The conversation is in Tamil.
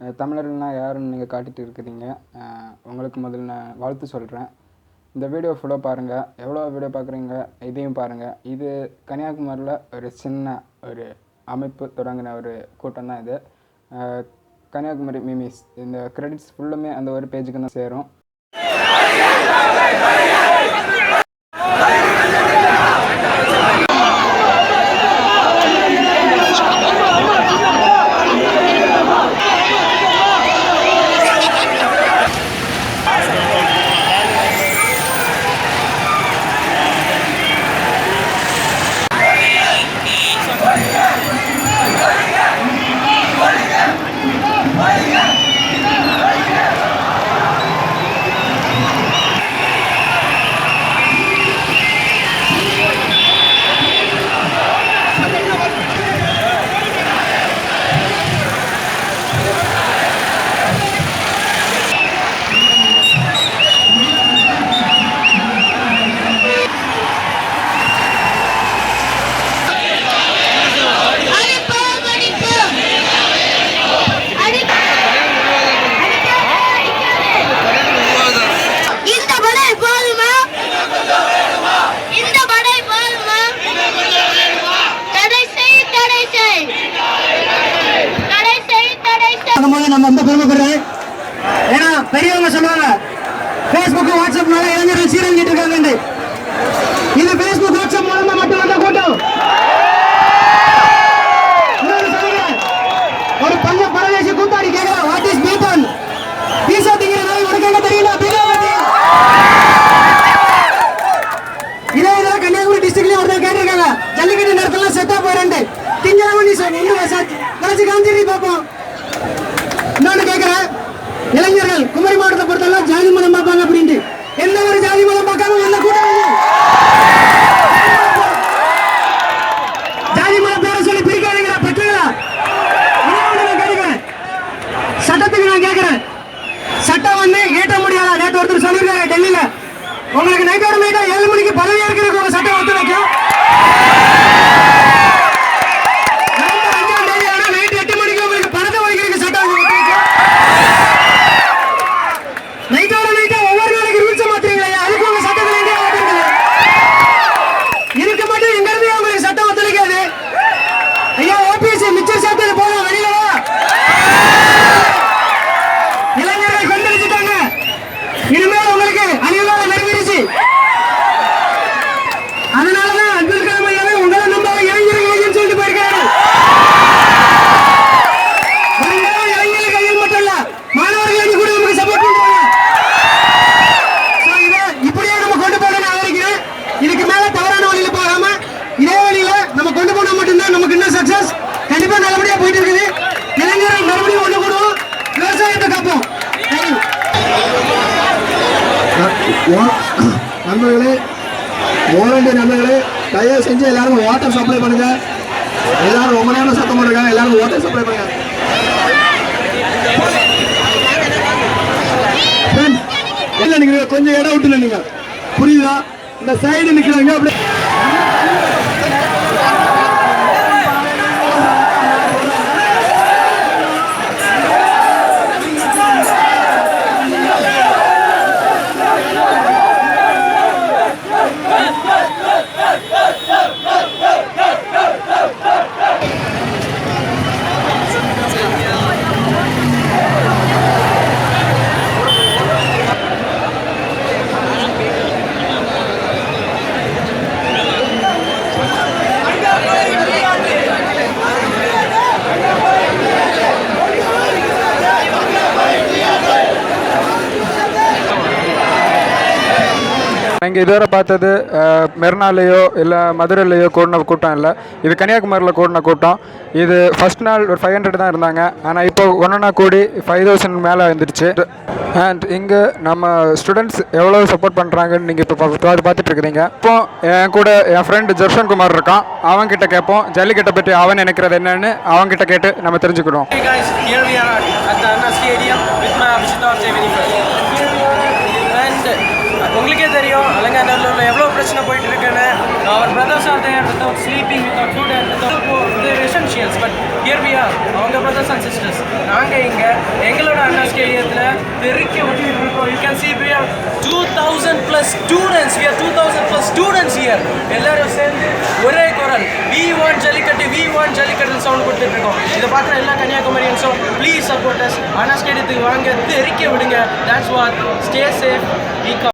தமிழர்கள்னால் யாருன்னு நீங்கள் காட்டிகிட்டு இருக்கிறீங்க. உங்களுக்கு முதல்ல நான் வாழ்த்து சொல்கிறேன். இந்த வீடியோ ஃபுல்லாக பாருங்கள். எவ்வளோ வீடியோ பார்க்குறீங்க இதையும் பாருங்கள். இது கன்னியாகுமரியில் ஒரு சின்ன ஒரு அமைப்பு தொடங்கின ஒரு கூட்டம் தான் இது. கன்னியாகுமரி மிமிஸ் இந்த கிரெடிட்ஸ் ஃபுல்லுமே அந்த ஒரு பேஜுக்கு தான் சேரும். நம்ம ரொம்ப பெருமைப்படுறேன். ஏன்னா பெரியவங்க சொல்லுவாங்க Facebook வாட்ஸ்அப்னால இளைஞர்கள் சீரழிஞ்சிட்டு இருக்காங்க. இது Facebook வாட்ஸ்அப் மூலமா மட்டும் வந்த கூட்டம். ஒரு பஞ்ச பரதேசி கூத்தாடி கேட்கிறா, வாட் இஸ் பீட்டான்? பீசா திங்கிறதா உனக்கு என்ன தெரியல? இதே இதில் கன்னியாகுமரி டிஸ்ட்ரிக்ட்லயும் ஒருத்தர் கேட்டிருக்காங்க, ஜல்லிக்கட்டு நேரத்துல செட்டா போறேன் திங்களாம நீ கலைச்சு காமிச்சிட்டு பார்ப்போம். இன்னொன்னு கேட்கிறேன், இளைஞர்கள் குமரி மாவட்டத்தை பொறுத்தவரை ஜாதி மதம் பார்ப்பாங்க அப்படின்ட்டு எந்த ஒரு ஜாதி மதம் பார்க்காம என்ன கூட்டம் ஜாதி மதம் பேரை சொல்லி பிரிக்காதீங்களா பற்றுங்களா? கேட்கிறேன், சட்டத்துக்கு நான் கேட்கிறேன், சட்டம் வந்து ஏற்ற முடியாதா? நேற்று ஒருத்தர் சொல்லியிருக்காங்க டெல்லியில, உங்களுக்கு நைட்டோட நைட்டா 7 மணிக்கு பதவியா இருக்கிற சட்டம் ஒத்துழைக்கும். நண்பர்களே, வாலண்டியர் நண்பர்களே, தயவு செஞ்சு எல்லாரும் வாட்டர் சப்ளை பண்ணுங்க. எல்லாரும் ரொம்ப நேரம் சத்தம் பண்ணுங்க. எல்லாரும் வாட்டர் சப்ளை பண்ணுங்க. இல்ல நீங்க கொஞ்சம் இடம் விட்டுல நீங்க புரியுதா? இந்த சைடு நிக்கிறாங்க அப்படி நீங்கள் இதுவரை பார்த்தது மெரினாலேயோ இல்லை மதுரையிலையோ கூடின கூட்டம் இல்லை. இது கன்னியாகுமரியில் கூடின கூட்டம். இது ஃபஸ்ட் நாள் ஒரு 500 தான் இருந்தாங்க. ஆனால் இப்போ ஒன்றா கூடி 5000 மேலே வந்துடுச்சு. அண்ட் இங்கே நம்ம ஸ்டூடெண்ட்ஸ் எவ்வளோ சப்போர்ட் பண்ணுறாங்கன்னு நீங்கள் இப்போ பார்த்துட்டு இருக்கிறீங்க. இப்போ என் கூட என் ஃப்ரெண்டு ஜெர்ஷன் குமார் இருக்கான். அவன்கிட்ட கேட்போம் ஜல்லிக்கட்டை பற்றி அவன் நினைக்கிறது என்னன்னு அவன்கிட்ட கேட்டு நம்ம தெரிஞ்சுக்கிடுவோம். உங்களுக்கே தெரியும் அலங்காநல்லூரில் எவ்வளோ பிரச்சனை போயிட்டு இருக்குன்னு. our brothers are there without sleeping, without food and without their essentials. But here we are, our brothers and sisters. நாங்கள் இங்கே எங்களோட அண்ணா ஸ்டேடியத்தில் பெருக்கி விட்டுட்டு இருக்கோம். You can see we are 2,000 plus students. We are 2,000 plus students here. எல்லாரும் சேர்ந்து ஒரே குரல் we want ஜல்லிக்கட்டு சவுண்ட் கொடுத்துட்டு இருக்கோம். இதை பார்க்குற எல்லா கன்னியாகுமரியன்ஸும் ப்ளீஸ் சப்போர்ட் அஸ். அண்ணா ஸ்டேடியத்துக்கு வாங்க, பெருக்கி விடுங்க. That's what. Stay safe. Be calm.